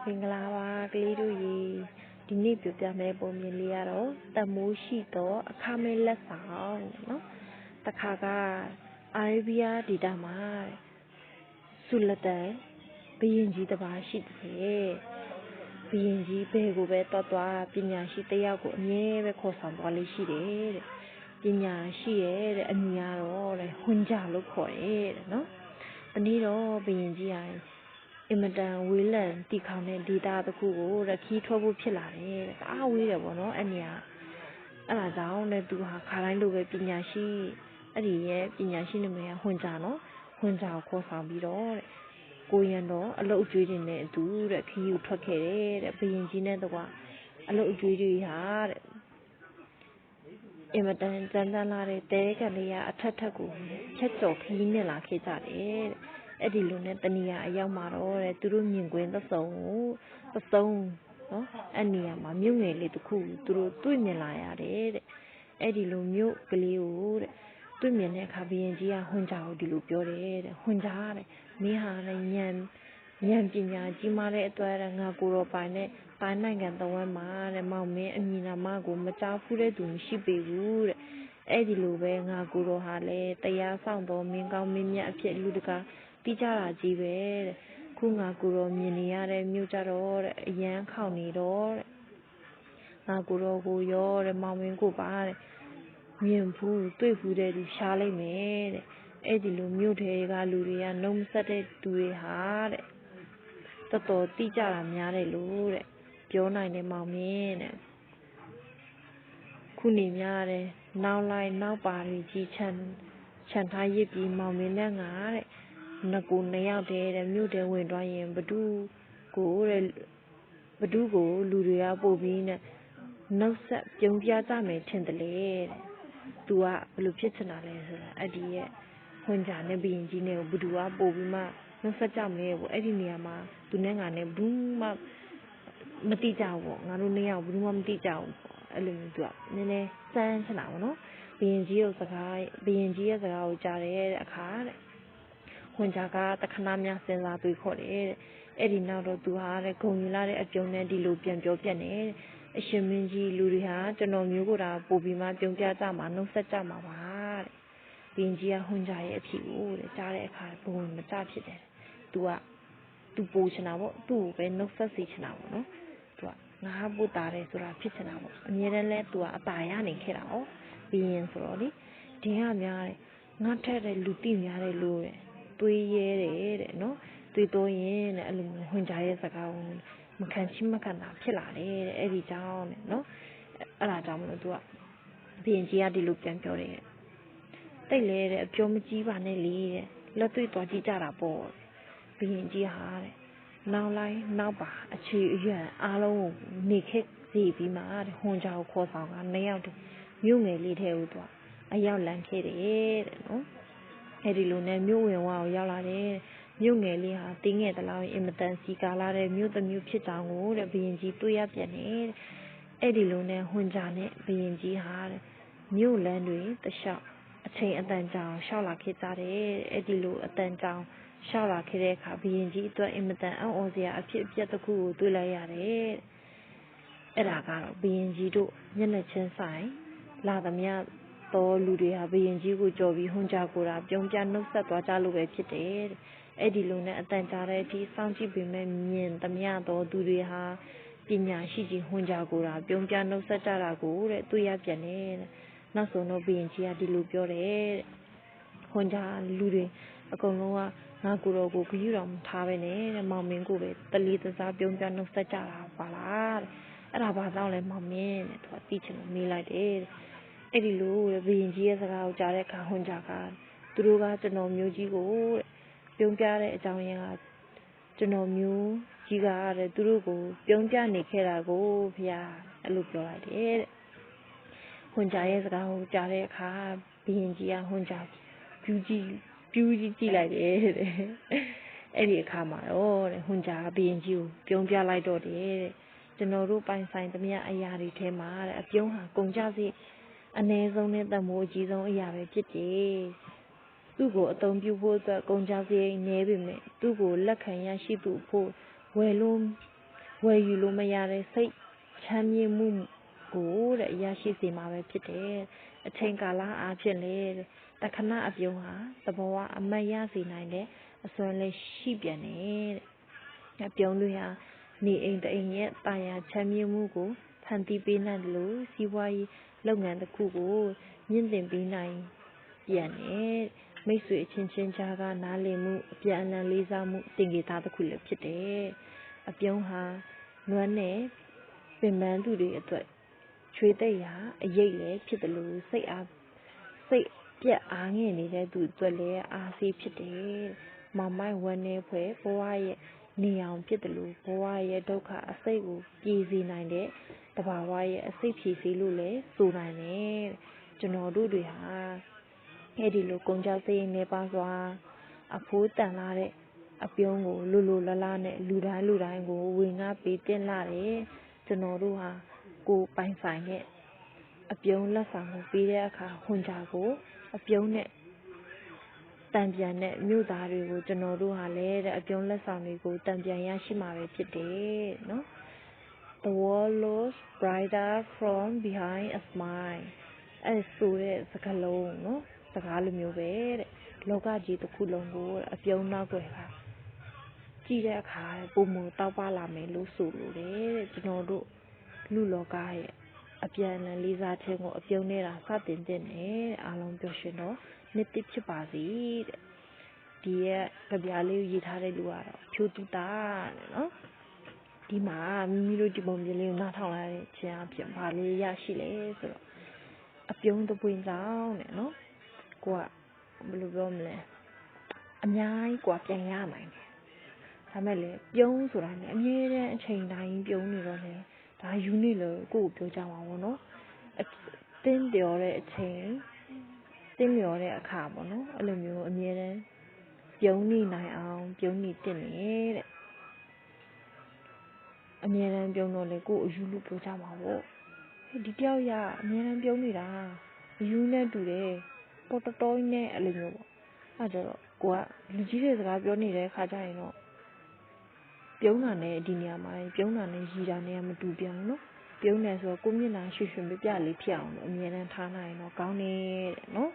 မင်္ဂလာပါကလေးတို့ရေဒီနေ့ပြောပြမယ့်ပုံမြင်လေးကတော့တမိုးရှိတော့အခမဲ့လက်ဆောင်နော်တခါကအာရေဗီးယားဒေသမှာဆူလတန်ဘုရင်ကြီးတစ်ပါးရှိတယ်ဘုရင်ကြီးဘယ်ကိုပဲသွားပညာရှိတစ်ယောက်ကိုအမြဲပဲခေါ်ဆောင်သွားလေးရှိတယ်တဲ့ပညာရှိရဲ့တဲ့အမည်ကတော့ဟွန်ဂျာလို့ခေါ်တယ်တဲ့နော်တနေ့တော့ဘုရင်ကြီးအင်မတန်ဝေးလံတီခေါင်တဲ့ဒေတာတစ်ခုကိုခီးထွက်ဖို့ဖြစ်လာတယ်တအားဝေးတယ်ပေါ့နော်အဲ့ဒါကြောင့်လည်းသူဟာခါတိုင်းလိုပဲပညာရှိအဲ့ဒီရဲ့ပညာရှိနာမည်ကဟွန်ဂျာနော်ဟွန်ဂျာကိုခေါ်ဆောင်ပြီးတော့ကိုရံတော့အလုတ်အကျွေးတွေနဲ့အတူခီးကိုထွက်ခဲ့တယ်တဲ့ဘုရင်ကြီးနဲ့တကွာအလုတ်အကျွေးတွေဟာအင်မတန်ကြမ်းတမ်းလာတဲ့တဲကန်လေးကအထက်ကိုဖြတ်ကျော်ခီးနဲ့လာခဲ့ကြတယ်တဲ့အဲ့ဒီလိုနဲ့တနေရာအရောက်မှာတော့သူတို့မြင်ကွင်းသစုံနော်အဲ့နေရာမှာမြို့ငယ်လေးတစ်ခုသူတို့တွေ့မြင်လာရတယ်တဲ့အဲ့ဒီလိုမြို့ကလေးကိုတွေ့မြင်တဲ့အခါဘုရင်ကြီးကဟွန်ဂျာကိုဒီလိုပြောတယ်တဲ့ဟွန်ဂျာတဲ့မင်းဟာဉာဏ်ပညာကြီးမားတဲ့အတွက်ငါကိုရောပိုင်နဲ့တိုင်းနိုင်ငံတဝက်မှာတဲ့မောင်မင်းအမည်နာမကိုမကြားဖူးတဲ့သူမရှိပေဘူးတဲ့အဲ့ဒီလိုပဲငါကိုရောဟာလည်းတရားဆောင်တော်မင်းကောင်းမင်းမြတ်အဖြစ်လူတကာတိကြတာကြီးပဲတဲ့ခုငါကိုရောမြင်နေရတဲ့မြို့ကြတော့တဲ့အရန်ခေါင်နေတော့တဲ့ငါကိုရောကိုရောတဲ့မောင်မင်းကိုပါတဲ့မြင်ဖူးတွေ့ဖူးတဲ့သူရှားလိုက်မယ်တဲ့အဲ့ဒီလိုမြို့ထဲကလူတွေကနှုံးဆက်တဲ့သူတွေဟာတဲ့တော်တော်တိကြတာများတယ်လို့တဲ့ပြောနိုင်တယ်မောင်မင်းတဲ့ခုနေများတယ်နောက်လိုက်နောက်ပါတွေကြီးချန်ထားရစ်ပြီးမောင်မင်းနဲ့ငါတဲ့နှစ်ယောက်တည်းတဲ့မြို့ထဲဝင်သွားရင်ဘဒုကိုလူတွေကပို့ပြီးနဲ့နှုတ်ဆက်ပြုံးပြကြမယ်ထင်တယ်လေတဲ့သူကဘယ်လိုဖြစ်ချင်တာလဲဆိုတာအဲ့ဒီရဲ့ဟွန်ဂျာနဲ့ဘုရင်ကြီးနဲ့ဘဒုကပို့ပြီးမှနှုတ်ဆက်ကြမယ်ပေါ့အဲ့ဒီနေရာမှာသူနဲ့ငါနဲ့ဘူးမှမတိကြဘူးပေါ့ငါတို့နှစ်ယောက်ဘူးမှမတိကြဘူးပေါ့အဲ့လိုမျိုးသူကနည်းနည်းစမ်းချင်တာပေါ့နော်ဘုရင်ကြီးရဲ့စကားကိုကြားတဲ့အခါတဲ့ဟွန်ဂျာကတခဏများစဉ်းစားတွေးခေါ်တယ်တဲ့အဲ့ဒီနောက်တော့သူဟာတဲ့ဂုံယူလာတဲ့အပြုံးနဲ့ဒီလိုပြန်ပြောပြက်နေတဲ့အရှင်မင်းကြီးလူတွေဟာကျွန်တော်မျိုးကိုဒါပို့ပြီးမှပြုံးပြကြမှာနှုတ်ဆက်ကြမှာပါတဲ့ဘုရင်ကြီးကဟွန်ဂျာရဲ့အဖြစ်ကိုတဲ့ကြားတဲ့အခါဘုံမကြဖြစ်တယ်သူပို့ချင်တာပေါ့သူ့ကိုပဲနှုတ်ဆက်စီချင်တာပေါ့နော်သူကငါပို့တာတယ်ဆိုတာဖြစ်ချင်တာပေါ့အမြဲတမ်းလဲသူကအตายရနေခဲ့တာ哦ဘုရင်ဆိုတော့လေဒင်းကများတယ်ငါထက်တဲ့လူတိများတယ်လို့တဲ့တွေးရဲတယ်တဲ့နော်တွေးတော့ရင်တဲ့အဲ့လိုဟွန်ဂျာရဲ့စကားကိုမခံချိမခံတာဖြစ်လာတယ်တဲ့အဲ့ဒီကြောင့်တဲ့နော်အဲ့ဒါကြောင့်မလို့သူကဘုရင်ကြီးကဒီလိုပြန်ပြောတယ်တိတ်လဲတဲ့အပြောမကြီးပါနဲ့လေတဲ့လက်တွေ့သွားကြည့်ကြတာပေါ့ဘုရင်ကြီးဟာတဲ့နောက်လိုက်နောက်ပါအခြေအရွယ်အားလုံးကိုနေခက်စီပြီးမှတဲ့ဟွန်ဂျာကိုခေါ်ဆောင်ကနှစ်ယောက်တည်းမြို့ငယ်လေးထဲကိုသွားအရောက်လမ်းခဲ့တယ်တဲ့နော်အဲ့ဒီလိုနဲ့မြို့ဝင်ဝါကိုရောက်လာတယ်မြို့ငယ်လေးဟာတင်းငယ်တလောက်အင်မတန်စီကာလာတဲ့မြို့တစ်မြို့ဖြစ်ကြောင်းကိုတဲ့ဘုရင်ကြီးတွေ့ရပြန်တယ်အဲ့ဒီလိုနဲ့ဟွန်ဂျာနဲ့ဘုရင်ကြီးဟာတဲ့မြို့လမ်းတွေတလျှောက်အချိန်အတန်ကြာရှောက်လာခဲ့ကြတယ်အဲ့ဒီလိုအတန်ကြာရှောက်လာခဲ့တဲ့အခါဘုရင်ကြီးအတွက်အင်မတန်အံ့ဩစရာအဖြစ်အပျက်တစ်ခုကိုတွေ့လိုက်ရတယ်အဲ့ဒါကတော့ဘုရင်ကြီးတို့မျက်နှာချင်းဆိုင်လာသမျှတော်လူတွေဟာဘုရင်ကြီးကိုကြော်ပြီးဟွန်ဂျာကိုတာပြုံးပြနှုတ်ဆက်သွားကြလို့ပဲဖြစ်တယ်အဲ့ဒီလိုနဲ့အတန်ကြာတဲ့အထိစောင့်ကြည့်ပေမဲ့မြင်သမျှတော်သူတွေဟာပညာရှိကြီးဟွန်ဂျာကိုတာပြုံးပြနှုတ်ဆက်ကြတာကိုတဲ့တွေ့ရပြန်တယ်နောက်ဆုံးတော့ဘုရင်ကြီးကဒီလိုပြောတယ်ဟွန်ဂျာလူတွေအကုန်လုံးကငါကိုတော်ကိုခယူတော်မထားပဲနဲ့တဲ့မောင်မင်းကိုပဲတလီတစားပြုံးပြနှုတ်ဆက်ကြတာပါလားတဲ့အဲ့ဒါဘာကြောင့်လဲမောင်မင်းတဲ့သူကသိချင်လို့မေးလိုက်တယ်အဲ့ဒီလိုဘုရင်ကြီးရဲ့စကားကိုကြားတဲ့အခါဟွန်ဂျာကသူတို့ကကျွန်တော်မျိုးကြီးကိုပြုံးပြတဲ့အကြောင်းရင်းကကျွန်တော်မျိုးကြီးကတဲ့သူတို့ကိုပြုံးပြနေခဲ့တာကိုဖေအဲ့လိုပြောလိုက်တယ်တဲ့ဟွန်ဂျာရဲ့စကားကိုကြားတဲ့အခါဘုရင်ကြီးကဟွန်ဂျာပြူးကြီးကြည့်လိုက်တယ်တဲ့အဲ့ဒီအခါမှာတော့တဲ့ဟွန်ဂျာဘုရင်ကြီးကိုပြုံးပြလိုက်တော့တယ်တဲ့ကျွန်တော်တို့ပိုင်ဆိုင်သမျှအရာတွေထဲမှာတဲ့အပြုံးဟာကုန်ကြစေအနည်းဆုံးနဲ့တမိုးအကြီးဆုံးအရာပဲဖြစ်တယ်သူ့ကိုအသုံးပြုဖို့အတွက်ကုန်ကြစရိတ်နည်းပေမဲ့သူ့ကိုလက်ခံရရှိသူဖို့ဝယ်လို့ ဝယ်ယူလို့မရတဲ့စိတ်ချမ်းမြေ့မှုကိုရရှိစေမှာပဲဖြစ်တယ်အချိန်ကာလအားဖြင့်လေတခဏအပြုံးဟာသဘောဝအမတ်ရစေနိုင်တဲ့အစွမ်းလည်းရှိပြန်တယ်အပြုံးတွေဟာနေအိမ်တအိမ်ရဲ့တာယာချမ်းမြေ့မှုကိုဖန်တီးပေးနိုင်တယ်လို့စီးပွားရေးလုပ်ငန်းတစ်ခုကိုမြင့်တင်ပေးနိုင်ပြန်တယ်မိတ်ဆွေအချင်းချင်းကြားကနားလည်မှုအပြန်အလှန်လေးစားမှုတင်ကေတာတစ်ခုလည်းဖြစ်တယ်အပြုံးဟာနွမ်းနဲ့ပင်ပန်းသူတွေအတွက်ချွေးသိပ်ရာအရေးလည်းဖြစ်တယ်လို့စိတ်ပြက်အားငယ်နေတဲ့သူအတွက်လည်းအားစီးဖြစ်တယ်မောင်မိုက်ဝမ်းနေဖွဲ့ဘဝရဲ့နေအောင်ဖြစ်တယ်လို့ဘဝရဲ့ဒုက္ခအစိတ်ကိုပြေစေနိုင်တဲ့တဘာဝရဲ့အစိတ်ဖြည့်စေလို့လည်းဆိုနိုင်တယ်ကျွန်တော်တို့တွေဟာအဲ့ဒီလိုကုန်ကြစိတ်နေပါစွာအဖိုးတန်လာတဲ့အပြုံးကိုလူလလနဲ့လူတိုင်းကိုဝင်ငါပေးတင်လာတယ်ကျွန်တော်တို့ဟာကိုပိုင်ဆိုင်တဲ့အပြုံးလက်ဆောင်ကိုပေးတဲ့အခါဟွန်ကြကိုအပြုံးနဲ့တံပြန်တဲ့မြို့သားတွေကိုကျွန်တော်တို့ဟာလည်းအပြုံးလက်ဆောင်တွေကိုတံပြန်ရရှိမှာပဲဖြစ်တယ်နော် The world looks brighter from behind a smile အဲ့ဆိုတဲ့စကားလုံးနော်စကားလိုမျိုးပဲတဲ့လောကကြီးတစ်ခုလုံးကိုအပြုံးနောက်ွယ်ကကြည့်တဲ့အခါပုံမတောက်ပလာမယ်လို့ဆိုလိုတယ်တဲ့ကျွန်တော်တို့လူလောကရဲ့အပြန်အလှန်လေးစားခြင်းကိုအပြုံးနေတာစတင်တဲ့နဲ့အားလုံးပြောရှင်တော့နှစ်တိဖြစ်ပါစေတဲ့ဒီရဲ့ကြပြလေးကိုရေးထားတဲ့လူကတော့ဖြိုးတူတာတဲ့နော်ဒီမှာမိမိတို့ဒီပုံပြင်လေးကိုနားထောင်လိုက်ခြင်းအဖြစ်ဘာလေးရရှိလဲဆိုတော့အပြုံးတပွင့်ကြောင်းတဲ့နော်ကိုကဘယ်လိုပြောမလဲအများကြီးกว่าပြန်ရနိုင်တယ်ဒါမဲ့လေပြုံးဆိုတာလည်းအမြဲတမ်းအချိန်တိုင်းပြုံးနေတော့လေဒါယူနေလို့ကိုကိုပြောကြမှာပေါ့နော်တင်းလျော်တဲ့အချိန်တင်းလျော်တဲ့အခါပေါ့နော်အဲ့လိုမျိုးအမြဲတမ်းပြုံးနေနိုင်အောင်ပြုံးနေတင်တဲ့အမြဲတမ်းပြုံးတော့လေကိုအယူလို့ပြောကြမှာပေါ့ဒီတယောက်ရအမြဲတမ်းပြုံးနေတာအယူနဲ့တူတယ်ပေါ်တော်နဲ့အဲ့လိုမျိုးပေါ့အဲ့တော့ကိုကလူကြီးတွေစကားပြောနေတဲ့ခါကျရင်တော့ပြုံးတာနဲ့ဒီနေရာမှာပြုံးတာနဲ့ရီတာနဲ့မတူပြန်ဘူးနော်ပြုံးတယ်ဆိုတော့ကိုမျက်နှာရွှေပြပြလေးဖြစ်အောင်လို့အမြဲတမ်းထားနိုင်တော့ကောင်းတယ်တဲ့နော်